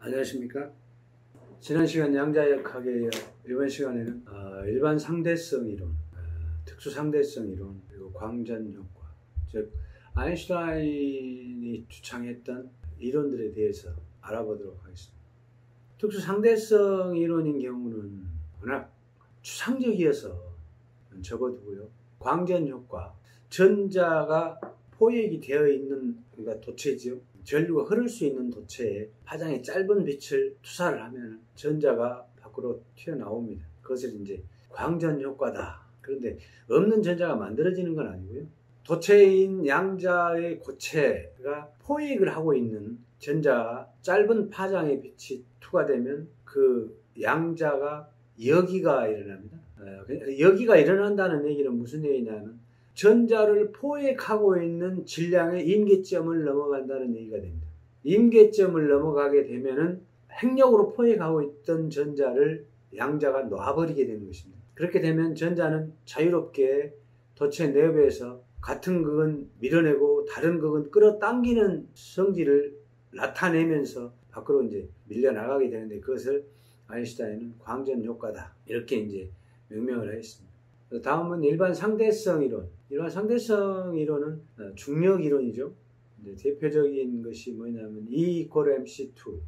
안녕하십니까? 지난 시간 양자역학에 이어 이번 시간에는 일반 상대성 이론, 특수 상대성 이론, 그리고 광전 효과, 즉 아인슈타인이 주창했던 이론들에 대해서 알아보도록 하겠습니다. 특수 상대성 이론인 경우는 워낙 추상적이어서 접어두고요. 광전 효과, 전자가 포획이 되어 있는, 그러니까 도체죠. 전류가 흐를 수 있는 도체에 파장의 짧은 빛을 투사를 하면 전자가 밖으로 튀어나옵니다. 그것을 이제 광전 효과다. 그런데 없는 전자가 만들어지는 건 아니고요. 도체인 양자의 고체가 포획을 하고 있는 전자가 짧은 파장의 빛이 투과되면 그 양자가 여기가 일어납니다. 여기가 일어난다는 얘기는 무슨 얘기냐면 전자를 포획하고 있는 질량의 임계점을 넘어간다는 얘기가 됩니다. 임계점을 넘어가게 되면은 핵력으로 포획하고 있던 전자를 양자가 놔버리게 되는 것입니다. 그렇게 되면 전자는 자유롭게 도체 내부에서 같은 극은 밀어내고 다른 극은 끌어당기는 성질을 나타내면서 밖으로 이제 밀려나가게 되는데, 그것을 아인슈타인은 광전 효과다, 이렇게 이제 명명을 했습니다. 다음은 일반 상대성 이론. 일반 상대성 이론은 중력 이론이죠. 대표적인 것이 뭐냐면 E=mc2,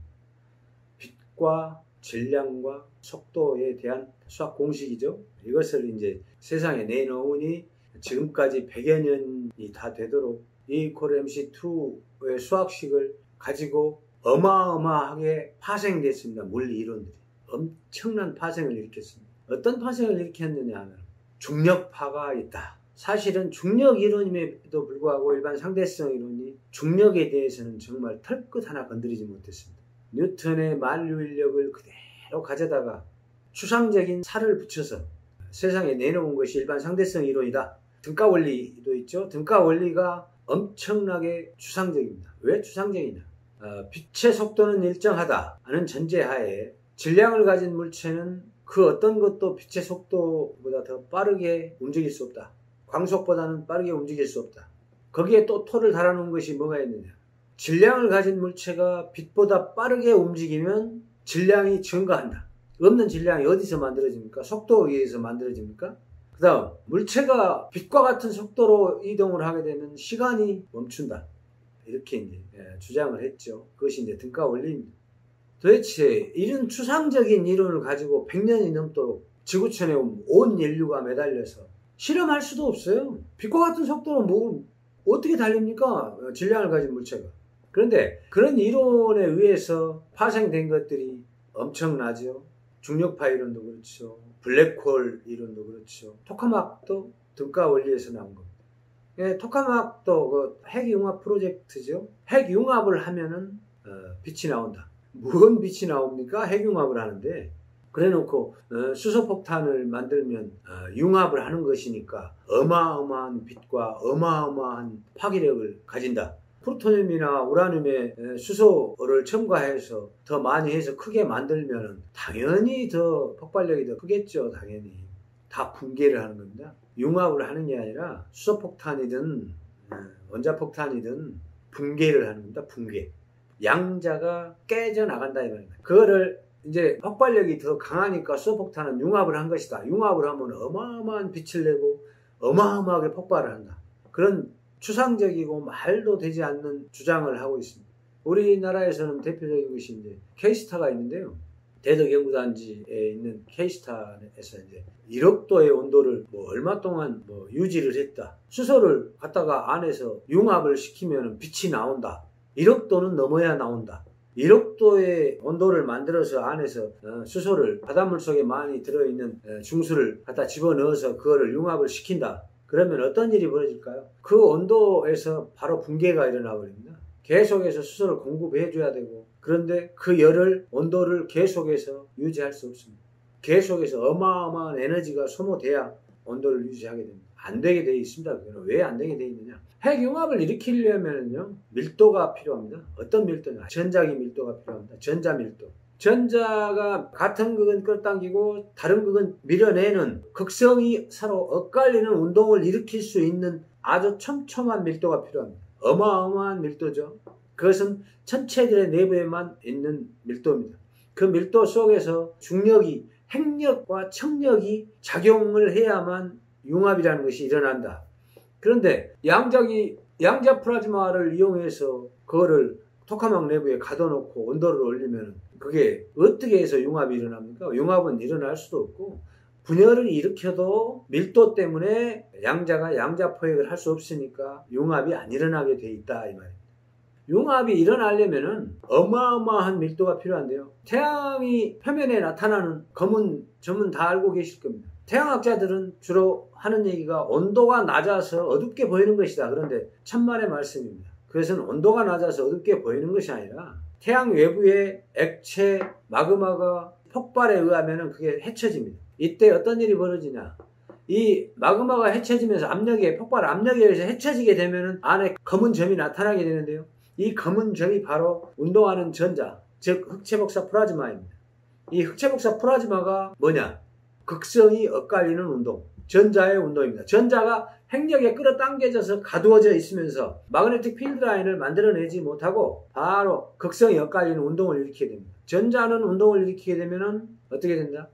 빛과 질량과 속도에 대한 수학 공식이죠. 이것을 이제 세상에 내놓으니 지금까지 100여 년이 다 되도록 E=mc2의 수학식을 가지고 어마어마하게 파생됐습니다. 물리 이론들이 엄청난 파생을 일으켰습니다. 어떤 파생을 일으켰느냐 하면 중력파가 있다. 사실은 중력 이론임에도 불구하고 일반 상대성 이론이 중력에 대해서는 정말 털끝 하나 건드리지 못했습니다. 뉴턴의 만유인력을 그대로 가져다가 추상적인 살을 붙여서 세상에 내놓은 것이 일반 상대성 이론이다. 등가 원리도 있죠. 등가 원리가 엄청나게 추상적입니다. 왜 추상적이냐? 빛의 속도는 일정하다 하는 전제하에 질량을 가진 물체는 그 어떤 것도 빛의 속도보다 더 빠르게 움직일 수 없다. 광속보다는 빠르게 움직일 수 없다. 거기에 또 토를 달아놓은 것이 뭐가 있느냐. 질량을 가진 물체가 빛보다 빠르게 움직이면 질량이 증가한다. 없는 질량이 어디서 만들어집니까? 속도에 의해서 만들어집니까? 그 다음 물체가 빛과 같은 속도로 이동을 하게 되면 시간이 멈춘다. 이렇게 이제 주장을 했죠. 그것이 이제 등가 원리입니다. 도대체 이런 추상적인 이론을 가지고 100년이 넘도록 지구촌에 온 인류가 매달려서 실험할 수도 없어요. 빛과 같은 속도로 뭐 어떻게 달립니까? 질량을 가진 물체가. 그런데 그런 이론에 의해서 파생된 것들이 엄청나죠. 중력파 이론도 그렇죠. 블랙홀 이론도 그렇죠. 토카막도 등가 원리에서 나온 겁니다. 토카막도 그 핵융합 프로젝트죠. 핵융합을 하면은 빛이 나온다. 무슨 빛이 나옵니까? 핵융합을 하는데, 그래놓고 수소폭탄을 만들면 융합을 하는 것이니까 어마어마한 빛과 어마어마한 파괴력을 가진다. 플루토늄이나 우라늄에 수소를 첨가해서 더 많이 해서 크게 만들면 당연히 더 폭발력이 더 크겠죠. 당연히 다 붕괴를 하는 겁니다. 융합을 하는 게 아니라 수소폭탄이든 원자폭탄이든 붕괴를 하는 겁니다. 붕괴. 양자가 깨져 나간다 이 말입니다. 그거를 이제 폭발력이 더 강하니까 수소폭탄은 융합을 한 것이다. 융합을 하면 어마어마한 빛을 내고 어마어마하게 폭발을 한다. 그런 추상적이고 말도 되지 않는 주장을 하고 있습니다. 우리나라에서는 대표적인 것이 이제 K스타가 있는데요. 대덕연구단지에 있는 K스타에서 이제 1억 도의 온도를 얼마 동안 유지를 했다. 수소를 갖다가 안에서 융합을 시키면 빛이 나온다. 1억 도는 넘어야 나온다. 1억 도의 온도를 만들어서 안에서 수소를 바닷물 속에 많이 들어있는 중수를 갖다 집어넣어서 그거를 융합을 시킨다. 그러면 어떤 일이 벌어질까요? 그 온도에서 바로 붕괴가 일어나 버립니다. 계속해서 수소를 공급해 줘야 되고, 그런데 그 열을, 온도를 계속해서 유지할 수 없습니다. 계속해서 어마어마한 에너지가 소모돼야 온도를 유지하게 됩니다. 안 되게 되어 있습니다. 왜 안 되게 되어 있느냐? 핵융합을 일으키려면요, 밀도가 필요합니다. 어떤 밀도냐? 전자기 밀도가 필요합니다. 전자 밀도. 전자가 같은 극은 끌어당기고 다른 극은 밀어내는 극성이 서로 엇갈리는 운동을 일으킬 수 있는 아주 촘촘한 밀도가 필요합니다. 어마어마한 밀도죠. 그것은 천체들의 내부에만 있는 밀도입니다. 그 밀도 속에서 중력이 핵력과 청력이 작용을 해야만 융합이라는 것이 일어난다. 그런데 양자 플라즈마를 이용해서 그거를 토카막 내부에 가둬놓고 온도를 올리면 그게 어떻게 해서 융합이 일어납니까? 융합은 일어날 수도 없고 분열을 일으켜도 밀도 때문에 양자가 양자 포획을 할 수 없으니까 융합이 안 일어나게 돼 있다 이 말입니다. 융합이 일어나려면은 어마어마한 밀도가 필요한데요. 태양이 표면에 나타나는 검은 점은 다 알고 계실 겁니다. 태양학자들은 주로 하는 얘기가 온도가 낮아서 어둡게 보이는 것이다. 그런데 천만의 말씀입니다. 그것은 온도가 낮아서 어둡게 보이는 것이 아니라 태양 외부의 액체 마그마가 폭발에 의하면 그게 헤쳐집니다. 이때 어떤 일이 벌어지냐? 이 마그마가 헤쳐지면서 폭발 압력에 의해서 헤쳐지게 되면 안에 검은 점이 나타나게 되는데요. 이 검은 점이 바로 운동하는 전자, 즉 흑체복사 플라즈마입니다. 이 흑체복사 플라즈마가 뭐냐? 극성이 엇갈리는 운동, 전자의 운동입니다. 전자가 핵력에 끌어당겨져서 가두어져 있으면서 마그네틱 필드 라인을 만들어내지 못하고 바로 극성이 엇갈리는 운동을 일으키게 됩니다. 전자는 운동을 일으키게 되면 어떻게 된다?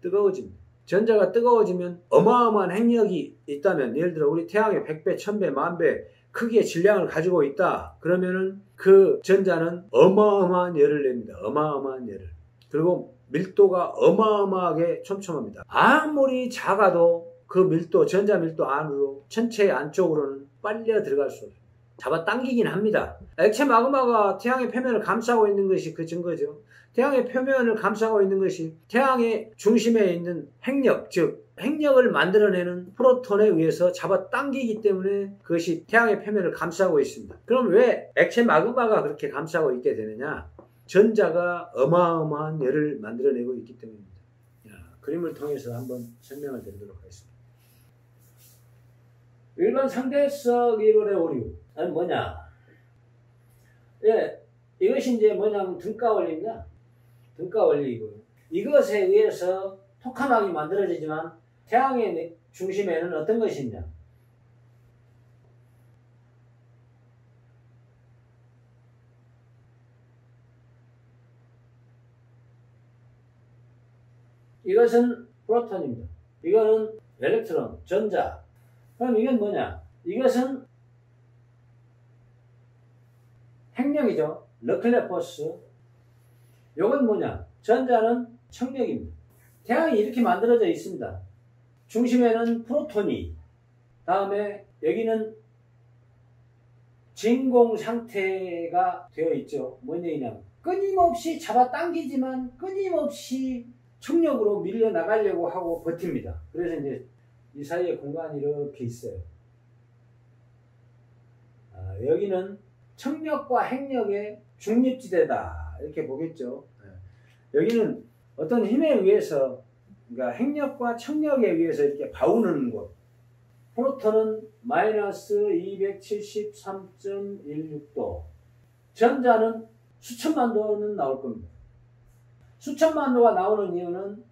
뜨거워집니다. 전자가 뜨거워지면 어마어마한 핵력이 있다면, 예를 들어 우리 태양의 100배, 1000배, 10,000배 크기의 질량을 가지고 있다. 그러면은 그 전자는 어마어마한 열을 냅니다. 어마어마한 열을. 그리고 밀도가 어마어마하게 촘촘합니다. 아무리 작아도 그 밀도, 전자 밀도 안으로, 천체 안쪽으로는 빨려 들어갈 수 없어요. 잡아당기긴 합니다. 액체 마그마가 태양의 표면을 감싸고 있는 것이 그 증거죠. 태양의 표면을 감싸고 있는 것이 태양의 중심에 있는 핵력, 즉 핵력을 만들어내는 프로톤에 의해서 잡아당기기 때문에 그것이 태양의 표면을 감싸고 있습니다. 그럼 왜 액체 마그마가 그렇게 감싸고 있게 되느냐? 전자가 어마어마한 열을 만들어내고 있기 때문입니다. 그림을 통해서 한번 설명을 드리도록 하겠습니다. 일반 상대성 이론의 오류. 아니 뭐냐? 예, 이것이 이제 뭐냐면 등가 원리입니다. 등가 원리이고요. 이것에 의해서 토카막이 만들어지지만 태양의 중심에는 어떤 것이 있냐? 이것은 프로톤입니다. 이거는 엘렉트론, 전자. 그럼 이건 뭐냐? 이것은 핵력이죠. 르클레 포스. 이건 뭐냐? 전자는 청력입니다. 태양이 이렇게 만들어져 있습니다. 중심에는 프로톤이, 다음에 여기는 진공 상태가 되어 있죠. 뭔 얘기냐면 끊임없이 잡아당기지만 끊임없이 청력으로 밀려나가려고 하고 버팁니다. 그래서 이제 이 사이에 공간이 이렇게 있어요. 여기는 청력과 핵력의 중립지대다. 이렇게 보겠죠. 여기는 어떤 힘에 의해서, 그러니까 핵력과 청력에 의해서 이렇게 바우는 곳. 프로톤은 마이너스 273.16도. 전자는 수천만 도는 나올 겁니다. 수천만 도가 나오는 이유는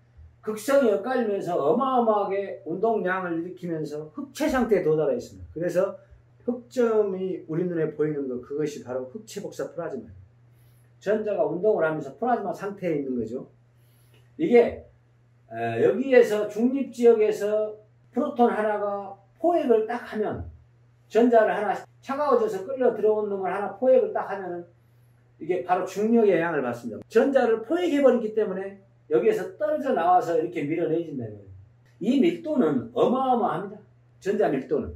극성이 엇갈리면서 어마어마하게 운동량을 일으키면서 흑체 상태에 도달해 있습니다. 그래서 흑점이 우리 눈에 보이는 것, 그것이 바로 흑체 복사 플라즈마예요. 전자가 운동을 하면서 플라즈마 상태에 있는 거죠. 이게 여기에서 중립지역에서 프로톤 하나가 포획을 딱 하면, 전자를 하나 차가워져서 끌려 들어온 놈을 하나 포획을 딱 하면은 이게 바로 중력의 영향을 받습니다. 전자를 포획해버리기 때문에 여기에서 떨어져 나와서 이렇게 밀어내진다는 거예요. 이 밀도는 어마어마합니다. 전자 밀도는.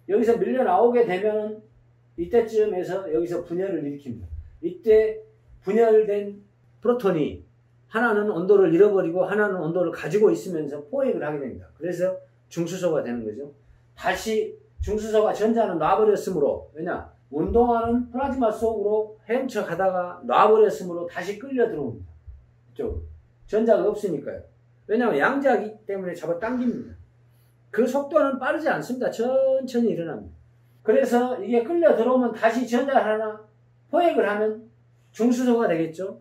여기서 밀려 나오게 되면 이때쯤에서 여기서 분열을 일으킵니다. 이때 분열된 프로톤이 하나는 온도를 잃어버리고 하나는 온도를 가지고 있으면서 포획을 하게 됩니다. 그래서 중수소가 되는 거죠. 다시 중수소가 전자는 놔버렸으므로, 왜냐? 운동하는 플라즈마 속으로 헤엄쳐 가다가 놔버렸으므로 다시 끌려 들어옵니다. 이쪽으로. 전자가 없으니까요. 왜냐하면 양자이기 때문에 잡아당깁니다. 그 속도는 빠르지 않습니다. 천천히 일어납니다. 그래서 이게 끌려 들어오면 다시 전자를 하나 포획을 하면 중수소가 되겠죠.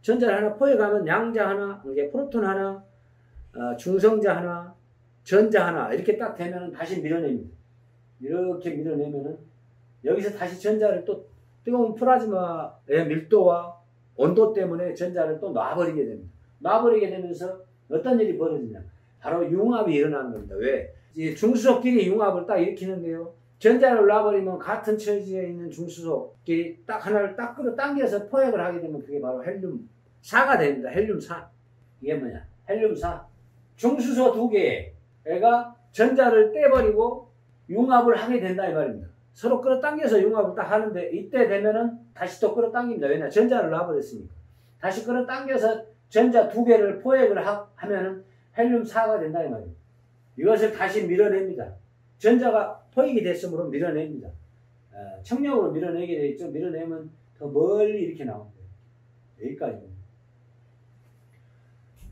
전자를 하나 포획하면 양자 하나, 이게 프로톤 하나, 중성자 하나, 전자 하나, 이렇게 딱 되면 다시 밀어냅니다. 이렇게 밀어내면은 여기서 다시 전자를 또 뜨거운 플라즈마의 밀도와 온도 때문에 전자를 또 놔버리게 됩니다. 놔버리게 되면서 어떤 일이 벌어지냐. 바로 융합이 일어나는 겁니다. 왜? 이 중수소끼리 융합을 딱 일으키는데요. 전자를 놔버리면 같은 처지에 있는 중수소끼리 딱 하나를 딱 끌어당겨서 포획을 하게 되면 그게 바로 헬륨4가 됩니다. 헬륨4. 이게 뭐냐? 헬륨4. 중수소 두 개가 전자를 떼버리고 융합을 하게 된다 이 말입니다. 서로 끌어당겨서 융합을 딱 하는데 이때 되면은 다시 또 끌어당깁니다. 왜냐? 전자를 놔버렸으니까. 다시 끌어당겨서 전자 두 개를 포획을 하면은 헬륨4가 된다 이 말입니다. 이것을 다시 밀어냅니다. 전자가 포획이 됐으므로 밀어냅니다. 청력으로 밀어내게 되겠죠. 밀어내면 더 멀리 이렇게 나옵니다. 여기까지.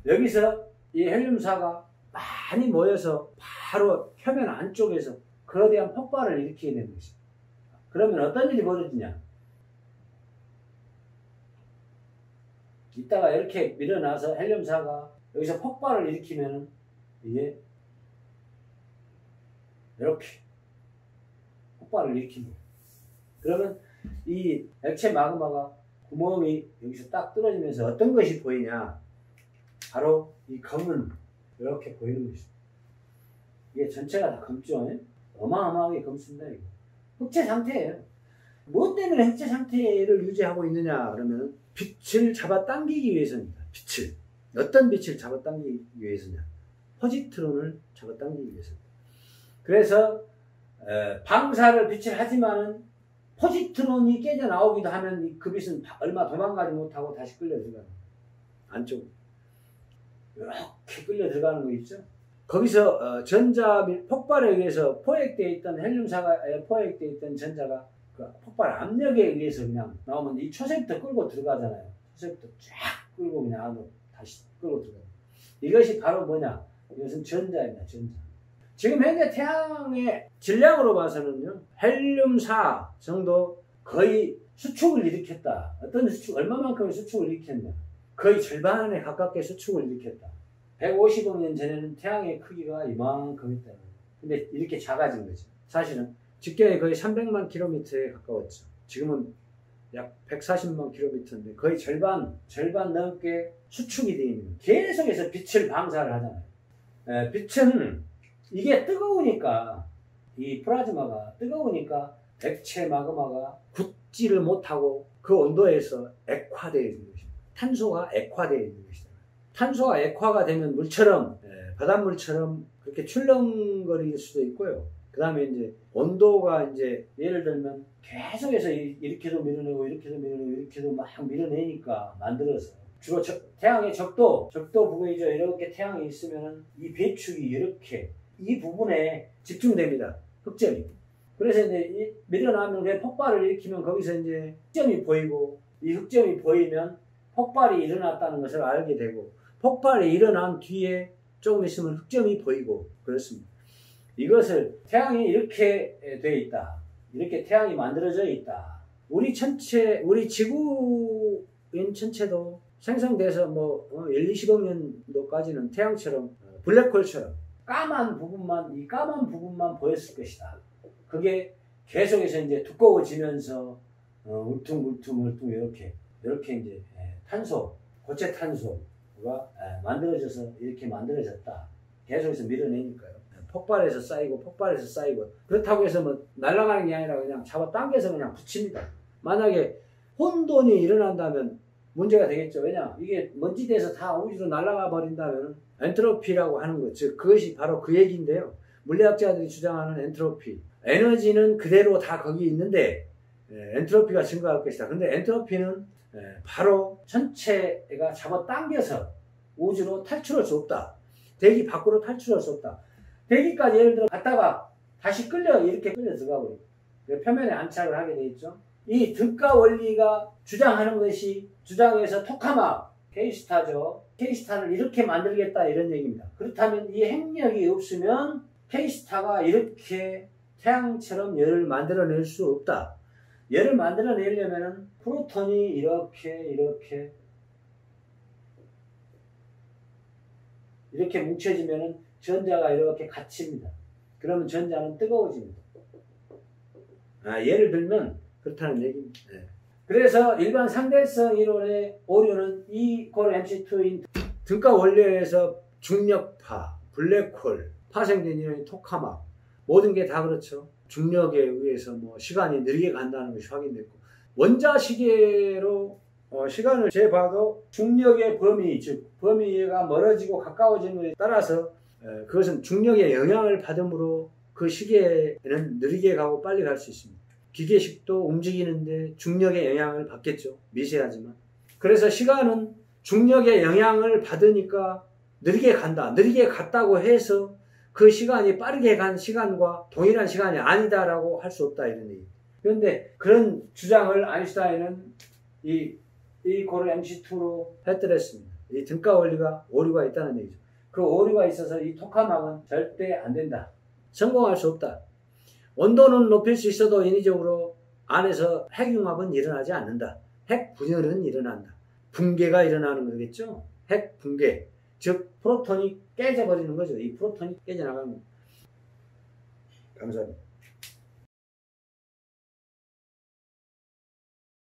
여기서 이 헬륨4가 많이 모여서 바로 표면 안쪽에서 거대한 폭발을 일으키게 되는 것입니다. 그러면 어떤 일이 벌어지냐? 이따가 이렇게 밀어놔서 헬륨4가 여기서 폭발을 일으키면은 이게 이렇게 폭발을 일으킵니다. 그러면 이 액체 마그마가 구멍이 여기서 딱 뚫어지면서 어떤 것이 보이냐? 바로 이 검은 이렇게 보이는 것입니다. 이게 전체가 다 검죠. 어마어마하게 검습니다. 이거. 흑체 상태예요. 무엇 때문에 흑체 상태를 유지하고 있느냐 그러면 빛을 잡아당기기 위해서입니다. 빛을. 어떤 빛을 잡아당기기 위해서냐? 포지트론을 잡아당기기 위해서입니다. 그래서 방사를 빛을 하지만은 포지트론이 깨져 나오기도 하면 그 빛은 얼마 도망가지 못하고 다시 끌려 들어가는 안쪽 이렇게 끌려 들어가는 거 있죠. 거기서 전자 폭발에 의해서 포획되어 있던 헬륨4가 포획되어 있던 전자가 그 폭발 압력에 의해서 그냥 나오면 이 초세부터 끌고 들어가잖아요. 초세부터 쫙 끌고 그냥 안으로 다시 끌고 들어가요. 이것이 바로 뭐냐? 이것은 전자입니다. 전자. 지금 현재 태양의 질량으로 봐서는요, 헬륨4 정도 거의 수축을 일으켰다. 어떤 수축, 얼마만큼의 수축을 일으켰냐? 거의 절반에 가깝게 수축을 일으켰다. 150억 년 전에는 태양의 크기가 이만큼이었다. 근데 이렇게 작아진 거죠. 사실은 직경이 거의 300만 킬로미터에 가까웠죠. 지금은 약 140만 킬로미터인데 거의 절반 넘게 수축이 되어 있는 거예요. 계속해서 빛을 방사를 하잖아요. 빛은 이게 뜨거우니까 이 플라즈마가 뜨거우니까 액체 마그마가 굳지를 못하고 그 온도에서 액화되어 있는 것입니다. 탄소가 액화되어 있는 것이잖아요. 탄소가 액화가 되면 물처럼 바닷물처럼 그렇게 출렁거릴 수도 있고요. 그 다음에 이제 온도가 이제 예를 들면 계속해서 이렇게도 밀어내고 이렇게도 밀어내고 이렇게도 막 밀어내니까 만들어서 주로 태양의 적도 부분이죠. 이렇게 태양이 있으면은 이 배축이 이렇게 이 부분에 집중됩니다. 흑점이. 그래서 이제 밀어나면 그 폭발을 일으키면 거기서 이제 흑점이 보이고 이 흑점이 보이면 폭발이 일어났다는 것을 알게 되고 폭발이 일어난 뒤에 조금 있으면 흑점이 보이고 그렇습니다. 이것을 태양이 이렇게 돼 있다. 이렇게 태양이 만들어져 있다. 우리 지구인 전체도 생성돼서 뭐 1, 20억 년도까지는 태양처럼 블랙홀처럼 까만 부분만 보였을 것이다. 그게 계속해서 이제 두꺼워지면서 울퉁 이렇게 이제 고체 탄소가 만들어져서 이렇게 만들어졌다. 계속해서 밀어내니까요. 폭발해서 쌓이고 그렇다고 해서 뭐 날아가는 게 아니라 그냥 잡아당겨서 그냥 붙입니다. 만약에 혼돈이 일어난다면 문제가 되겠죠. 왜냐? 이게 먼지 돼서 다 우주로 날아가 버린다면 엔트로피라고 하는 것, 즉 그것이 바로 그 얘기인데요. 물리학자들이 주장하는 엔트로피. 에너지는 그대로 다 거기 있는데 엔트로피가 증가할 것이다. 근데 엔트로피는 바로 전체가 잡아당겨서 우주로 탈출할 수 없다. 대기 밖으로 탈출할 수 없다. 대기까지 예를 들어 갔다가 다시 이렇게 끌려 들어가 버리고 표면에 안착을 하게 돼 있죠. 이 득가 원리가 주장해서 토카마 K스타죠. K스타를 이렇게 만들겠다 이런 얘기입니다. 그렇다면 이 핵력이 없으면 K스타가 이렇게 태양처럼 열을 만들어낼 수 없다. 열을 만들어내려면 프로톤이 이렇게 뭉쳐지면 전자가 이렇게 갇힙니다. 그러면 전자는 뜨거워집니다. 예를 들면 그렇다는 얘기입니다. 네. 그래서 일반 상대성 이론의 오류는 E=mc2인 등가 원리에서 중력파, 블랙홀, 파생된 이론이 토카막 모든 게 다 그렇죠. 중력에 의해서 뭐 시간이 느리게 간다는 것이 확인됐고 원자 시계로 시간을 재봐도 중력의 범위, 즉 범위가 멀어지고 가까워지는 것에 따라서 그것은 중력의 영향을 받음으로 그 시계는 느리게 가고 빨리 갈 수 있습니다. 기계식도 움직이는데 중력의 영향을 받겠죠. 미세하지만. 그래서 시간은 중력의 영향을 받으니까 느리게 간다. 느리게 갔다고 해서 그 시간이 빠르게 간 시간과 동일한 시간이 아니다라고 할 수 없다 이런 얘기. 그런데 그런 주장을 아인슈타인은 이 E=mc2로 해뜨렸습니다. 이 등가 원리가 오류가 있다는 얘기죠. 그 오류가 있어서 이 토카막은 절대 안 된다. 성공할 수 없다. 온도는 높일 수 있어도 인위적으로 안에서 핵융합은 일어나지 않는다. 핵 분열은 일어난다. 붕괴가 일어나는 거겠죠. 핵 붕괴. 즉 프로톤이 깨져버리는 거죠. 이 프로톤이 깨져나가는 거죠. 감사합니다.